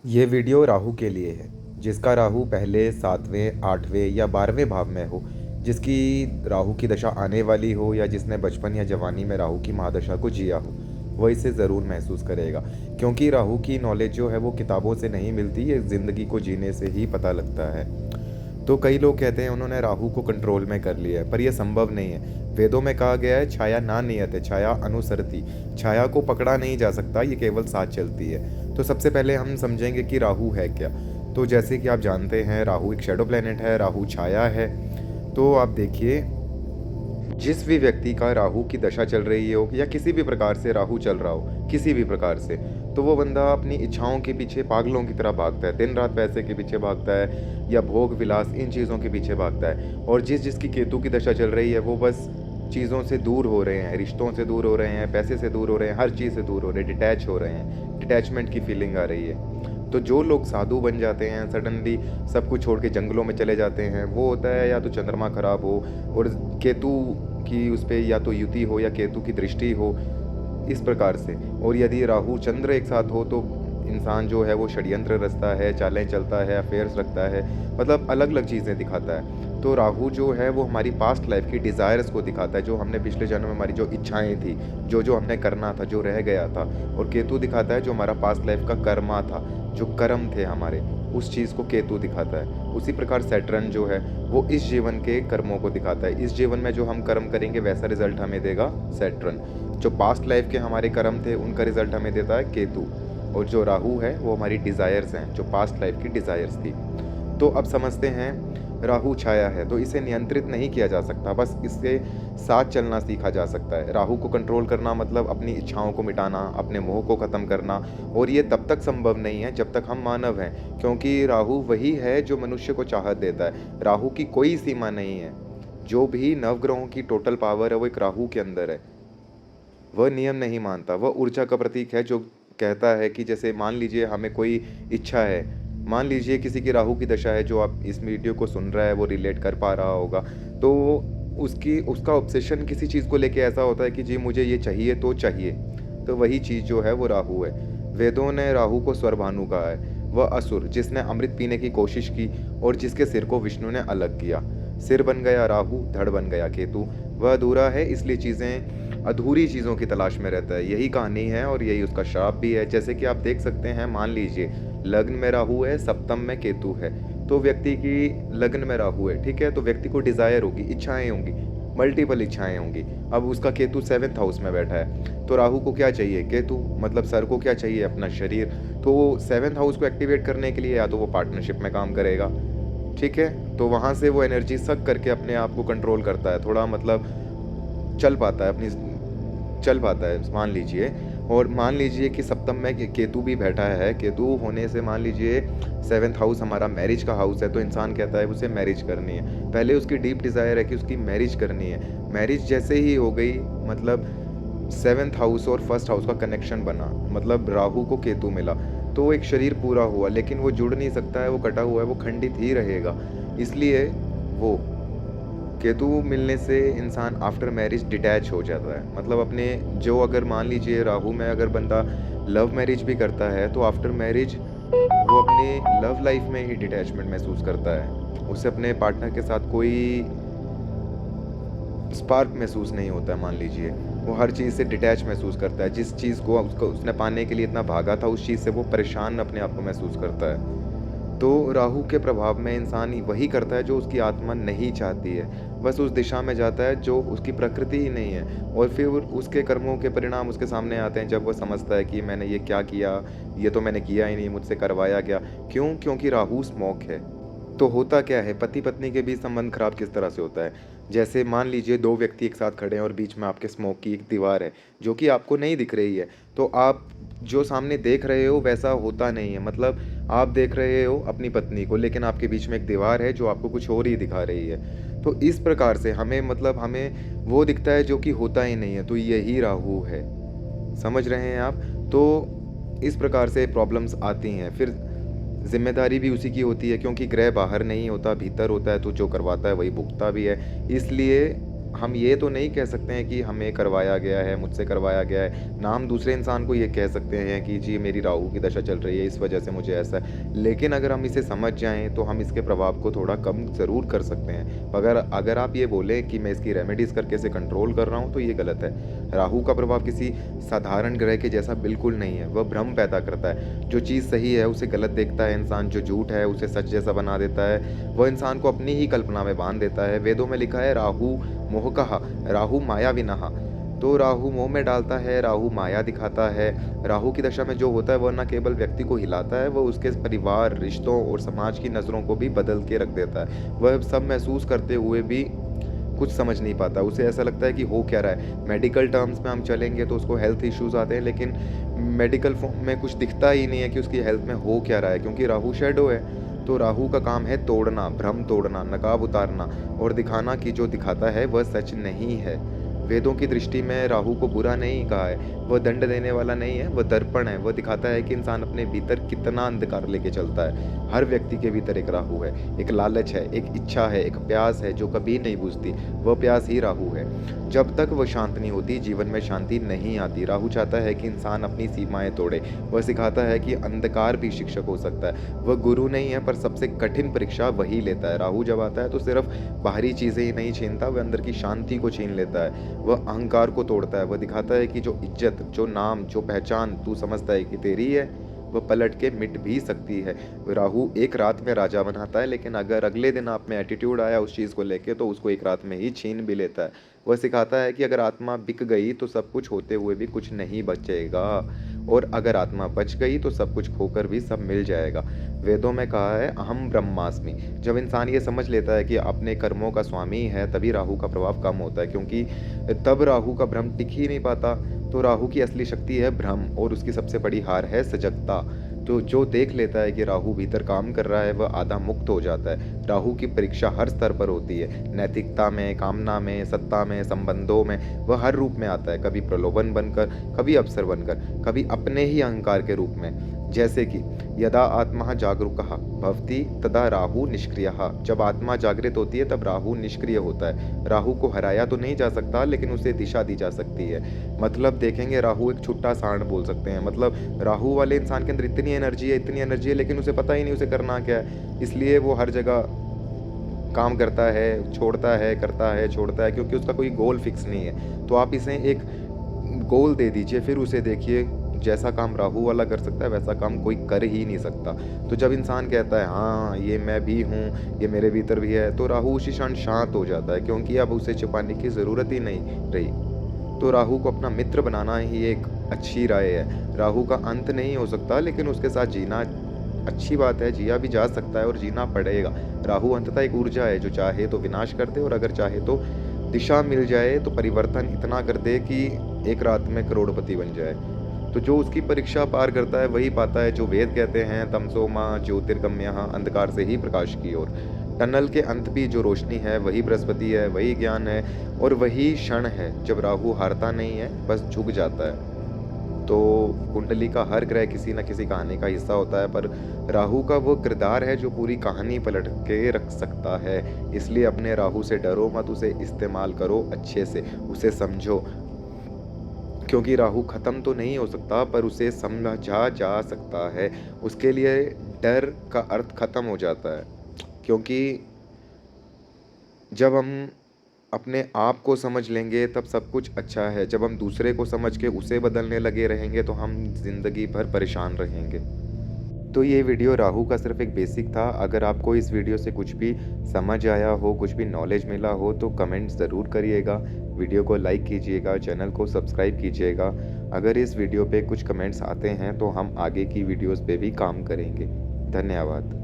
ये वीडियो राहु के लिए है। जिसका राहु पहले 7वें 8वें या 12वें भाव में हो, जिसकी राहु की दशा आने वाली हो या जिसने बचपन या जवानी में राहु की महादशा को जिया हो, वह इसे ज़रूर महसूस करेगा। क्योंकि राहु की नॉलेज जो है वो किताबों से नहीं मिलती, ये ज़िंदगी को जीने से ही पता लगता है। तो कई लोग कहते हैं उन्होंने राहु को कंट्रोल में कर लिया है, पर यह संभव नहीं है। वेदों में कहा गया है छाया ना नियत है, छाया अनुसरती। छाया को पकड़ा नहीं जा सकता, ये केवल साथ चलती है। तो सबसे पहले हम समझेंगे कि राहु है क्या। तो जैसे कि आप जानते हैं, राहु एक शेडो प्लेनेट है, राहु छाया है। तो आप देखिए, जिस भी व्यक्ति का राहु की दशा चल रही हो या किसी भी प्रकार से राहु चल रहा हो, किसी भी प्रकार से, तो वो बंदा अपनी इच्छाओं के पीछे पागलों की तरह भागता है, दिन रात पैसे के पीछे भागता है या भोग विलास इन चीज़ों के पीछे भागता है। और जिसकी केतु की दशा चल रही है वो बस चीज़ों से दूर हो रहे हैं, रिश्तों से दूर हो रहे हैं, पैसे से दूर हो रहे हैं, हर चीज़ से दूर हो रहे हैं, डिटैच हो रहे हैं, डिटैचमेंट की फीलिंग आ रही है। तो जो लोग साधु बन जाते हैं, सडनली सब कुछ छोड़ के जंगलों में चले जाते हैं, वो होता है या तो चंद्रमा खराब हो और केतु की उस पर या तो युति हो या केतु की दृष्टि हो, इस प्रकार से। और यदि राहु चंद्र एक साथ हो तो इंसान जो है वो षड्यंत्र रचता है, चालें चलता है, अफेयर्स रखता है, मतलब अलग अलग चीज़ें दिखाता है। तो राहु जो है वो हमारी पास्ट लाइफ की डिज़ायर्स को दिखाता है, जो हमने पिछले जन्म में हमारी जो इच्छाएं थी, जो जो हमने करना था, जो रह गया था। और केतु दिखाता है जो हमारा पास्ट लाइफ का कर्मा था, जो कर्म थे हमारे, उस चीज़ को केतु दिखाता है। उसी प्रकार सैटर्न जो है वो इस जीवन के कर्मों को दिखाता है। इस जीवन में जो हम कर्म करेंगे वैसा रिजल्ट हमें देगा सैटर्न। जो पास्ट लाइफ के हमारे कर्म थे उनका रिजल्ट हमें देता है केतु। और जो राहु है वो हमारी डिज़ायर्स हैं, जो पास्ट लाइफ की डिज़ायर्स थी। तो अब समझते हैं, राहु छाया है तो इसे नियंत्रित नहीं किया जा सकता, बस इसके साथ चलना सीखा जा सकता है। राहु को कंट्रोल करना मतलब अपनी इच्छाओं को मिटाना, अपने मोह को ख़त्म करना। और ये तब तक संभव नहीं है जब तक हम मानव हैं, क्योंकि राहु वही है जो मनुष्य को चाहत देता है। राहु की कोई सीमा नहीं है। जो भी नवग्रहों की टोटल पावर है वो एक राहु के अंदर है। वह नियम नहीं मानता, वह ऊर्जा का प्रतीक है, जो कहता है कि जैसे मान लीजिए हमें कोई इच्छा है, मान लीजिए किसी की राहु की दशा है, जो आप इस वीडियो को सुन रहा है वो रिलेट कर पा रहा होगा। तो उसकी उसका ऑब्सेशन किसी चीज़ को लेके ऐसा होता है कि जी मुझे ये चाहिए तो चाहिए। तो वही चीज़ जो है वो राहु है। वेदों ने राहु को स्वरभानु कहा है। वह असुर जिसने अमृत पीने की कोशिश की और जिसके सिर को विष्णु ने अलग किया। सिर बन गया राहु, धड़ बन गया केतु। वह अधूरा है, इसलिए चीज़ें अधूरी चीज़ों की तलाश में रहता है। यही कहानी है और यही उसका श्राप भी है। जैसे कि आप देख सकते हैं, मान लीजिए लग्न में राहु है, सप्तम में केतु है, तो व्यक्ति की लग्न में राहु है, ठीक है, तो व्यक्ति को डिज़ायर होगी, इच्छाएं होंगी, मल्टीपल इच्छाएं होंगी। अब उसका केतु 7th हाउस में बैठा है, तो राहु को क्या चाहिए, केतु मतलब सर को क्या चाहिए, अपना शरीर। तो वो 7th हाउस को एक्टिवेट करने के लिए या तो वो पार्टनरशिप में काम करेगा, ठीक है, तो वहाँ से वो एनर्जी सक करके अपने आप को कंट्रोल करता है, थोड़ा मतलब चल पाता है, अपनी चल पाता है मान लीजिए। और मान लीजिए कि सप्तम में केतु भी बैठा है। केतु होने से मान लीजिए 7th हाउस हमारा मैरिज का हाउस है, तो इंसान कहता है उसे मैरिज करनी है। पहले उसकी डीप डिज़ायर है कि उसकी मैरिज करनी है। मैरिज जैसे ही हो गई, मतलब 7th हाउस और 1st हाउस का कनेक्शन बना, मतलब राहु को केतु मिला, तो एक शरीर पूरा हुआ। लेकिन वो जुड़ नहीं सकता है, वो कटा हुआ है, वो खंडित ही रहेगा। इसलिए वो केतु मिलने से इंसान आफ्टर मैरिज डिटैच हो जाता है। मतलब अपने जो, अगर मान लीजिए राहु में अगर बंदा लव मैरिज भी करता है, तो आफ्टर मैरिज वो अपने लव लाइफ में ही डिटैचमेंट महसूस करता है। उसे अपने पार्टनर के साथ कोई स्पार्क महसूस नहीं होता है। मान लीजिए वो हर चीज़ से डिटैच महसूस करता है। जिस चीज़ को उसको उसने पाने के लिए इतना भागा था, उस चीज़ से वो परेशान अपने आप को महसूस करता है। तो राहु के प्रभाव में इंसान वही करता है जो उसकी आत्मा नहीं चाहती है, बस उस दिशा में जाता है जो उसकी प्रकृति ही नहीं है। और फिर उसके कर्मों के परिणाम उसके सामने आते हैं, जब वह समझता है कि मैंने ये क्या किया, ये तो मैंने किया ही नहीं, मुझसे करवाया गया। क्यों? क्योंकि राहु स्मोक है। तो होता क्या है, पति पत्नी के बीच संबंध खराब किस तरह से होता है। जैसे मान लीजिए दो व्यक्ति एक साथ खड़े हैं और बीच में आपके स्मोक की एक दीवार है, जो कि आपको नहीं दिख रही है। तो आप जो सामने देख रहे हो वैसा होता नहीं है। मतलब आप देख रहे हो अपनी पत्नी को, लेकिन आपके बीच में एक दीवार है जो आपको कुछ और ही दिखा रही है। तो इस प्रकार से हमें, मतलब हमें वो दिखता है जो कि होता ही नहीं है। तो यही राहु है, समझ रहे हैं आप। तो इस प्रकार से प्रॉब्लम्स आती हैं। फिर जिम्मेदारी भी उसी की होती है, क्योंकि ग्रह बाहर नहीं होता, भीतर होता है, तो जो करवाता है वही भुगतता भी है। इसलिए हम ये तो नहीं कह सकते हैं कि हमें करवाया गया है, मुझसे करवाया गया है, ना हम दूसरे इंसान को ये कह सकते हैं कि जी मेरी राहु की दशा चल रही है, इस वजह से मुझे ऐसा है। लेकिन अगर हम इसे समझ जाएँ तो हम इसके प्रभाव को थोड़ा कम ज़रूर कर सकते हैं। मगर अगर आप ये बोलें कि मैं इसकी रेमेडीज़ करके इसे कंट्रोल कर रहा हूँ, तो ये गलत है। राहु का प्रभाव किसी साधारण ग्रह के जैसा बिल्कुल नहीं है, वह भ्रम पैदा करता है। जो चीज़ सही है उसे गलत देखता है इंसान, जो झूठ है उसे सच जैसा बना देता है। वह इंसान को अपनी ही कल्पना में बाँध देता है। वेदों में लिखा है राहु मोहकः, राहु माया विनः। तो राहु मोह में डालता है, राहु माया दिखाता है। राहु की दशा में जो होता है वह न केवल व्यक्ति को हिलाता है, वह उसके परिवार, रिश्तों और समाज की नज़रों को भी बदल के रख देता है। वह सब महसूस करते हुए भी कुछ समझ नहीं पाता। उसे ऐसा लगता है कि हो क्या रहा है। मेडिकल टर्म्स में हम चलेंगे तो उसको हेल्थ इश्यूज़ आते हैं, लेकिन मेडिकल फॉर्म में कुछ दिखता ही नहीं है कि उसकी हेल्थ में हो क्या रहा है, क्योंकि राहु शैडो है। तो राहु का काम है तोड़ना, भ्रम तोड़ना, नकाब उतारना और दिखाना कि जो दिखाता है वह सच नहीं है। वेदों की दृष्टि में राहु को बुरा नहीं कहा है, वह दंड देने वाला नहीं है, वह दर्पण है। वह दिखाता है कि इंसान अपने भीतर कितना अंधकार लेके चलता है। हर व्यक्ति के भीतर एक राहु है, एक लालच है, एक इच्छा है, एक प्यास है जो कभी नहीं बुझती। वह प्यास ही राहु है। जब तक वह शांत नहीं होती, जीवन में शांति नहीं आती। राहु चाहता है कि इंसान अपनी सीमाएं तोड़े। वह सिखाता है कि अंधकार भी शिक्षक हो सकता है। वह गुरु नहीं है, पर सबसे कठिन परीक्षा वही लेता है। राहु जब आता है तो सिर्फ बाहरी चीज़ें ही नहीं छीनता, वह अंदर की शांति को छीन लेता है। वह अहंकार को तोड़ता है। वह दिखाता है कि जो इज्जत, जो नाम, जो पहचान तू समझता है कि तेरी है, वह पलट के मिट भी सकती है। राहु एक रात में राजा बनाता है, लेकिन अगर अगले दिन आप में एटीट्यूड आया उस चीज़ को लेके तो उसको एक रात में ही छीन भी लेता है। वह सिखाता है कि अगर आत्मा बिक गई तो सब कुछ होते हुए भी कुछ नहीं बचेगा, और अगर आत्मा बच गई तो सब कुछ खोकर भी सब मिल जाएगा। वेदों में कहा है अहम ब्रह्मास्मि। जब इंसान ये समझ लेता है कि अपने कर्मों का स्वामी है, तभी राहु का प्रभाव कम होता है, क्योंकि तब राहु का भ्रम टिक ही नहीं पाता। तो राहु की असली शक्ति है भ्रम, और उसकी सबसे बड़ी हार है सजगता। तो जो देख लेता है कि राहु भीतर काम कर रहा है वह आधा मुक्त हो जाता है। राहु की परीक्षा हर स्तर पर होती है, नैतिकता में, कामना में, सत्ता में, संबंधों में। वह हर रूप में आता है, कभी प्रलोभन बनकर, कभी अवसर बनकर, कभी अपने ही अहंकार के रूप में। जैसे कि यदा आत्मा जागरूकः भवति तदा राहु निष्क्रियः। जब आत्मा जागृत होती है तब राहु निष्क्रिय होता है। राहु को हराया तो नहीं जा सकता, लेकिन उसे दिशा दी जा सकती है। मतलब देखेंगे, राहु एक छुट्टा सांड बोल सकते हैं। मतलब राहु वाले इंसान के अंदर इतनी एनर्जी है, इतनी एनर्जी है, लेकिन उसे पता ही नहीं उसे करना क्या है। इसलिए वो हर जगह काम करता है, छोड़ता है, करता है, छोड़ता है, क्योंकि उसका कोई गोल फिक्स नहीं है। तो आप इसे एक गोल दे दीजिए, फिर उसे देखिए। जैसा काम राहु वाला कर सकता है वैसा काम कोई कर ही नहीं सकता। तो जब इंसान कहता है हाँ ये मैं भी हूँ, ये मेरे भीतर भी है, तो राहु उसी क्षण शांत हो जाता है, क्योंकि अब उसे छिपाने की ज़रूरत ही नहीं रही। तो राहु को अपना मित्र बनाना ही एक अच्छी राय है। राहु का अंत नहीं हो सकता, लेकिन उसके साथ जीना अच्छी बात है, जिया भी जा सकता है और जीना पड़ेगा। राहु अंततः एक ऊर्जा है जो चाहे तो विनाश कर दे, और अगर चाहे तो दिशा मिल जाए तो परिवर्तन इतना कर दे कि एक रात में करोड़पति बन जाए। तो जो उसकी परीक्षा पार करता है वही पाता है, जो वेद कहते हैं तमसो मां ज्योतिर्गम्यः, अंधकार से ही प्रकाश की ओर। टनल के अंत भी जो रोशनी है वही बृहस्पति है, वही ज्ञान है, और वही क्षण है जब राहु हारता नहीं है, बस झुक जाता है। तो कुंडली का हर ग्रह किसी न किसी कहानी का हिस्सा होता है, पर राहु का वो किरदार है जो पूरी कहानी पलट के रख सकता है। इसलिए अपने राहु से डरो मत, उसे इस्तेमाल करो अच्छे से, उसे समझो, क्योंकि राहु खत्म तो नहीं हो सकता, पर उसे समझा जा सकता है। उसके लिए डर का अर्थ खत्म हो जाता है, क्योंकि जब हम अपने आप को समझ लेंगे तब सब कुछ अच्छा है। जब हम दूसरे को समझ के उसे बदलने लगे रहेंगे तो हम ज़िंदगी भर परेशान रहेंगे। तो ये वीडियो राहु का सिर्फ एक बेसिक था। अगर आपको इस वीडियो से कुछ भी समझ आया हो, कुछ भी नॉलेज मिला हो, तो कमेंट ज़रूर करिएगा। वीडियो को लाइक कीजिएगा, चैनल को सब्सक्राइब कीजिएगा। अगर इस वीडियो पे कुछ कमेंट्स आते हैं तो हम आगे की वीडियोस पे भी काम करेंगे। धन्यवाद।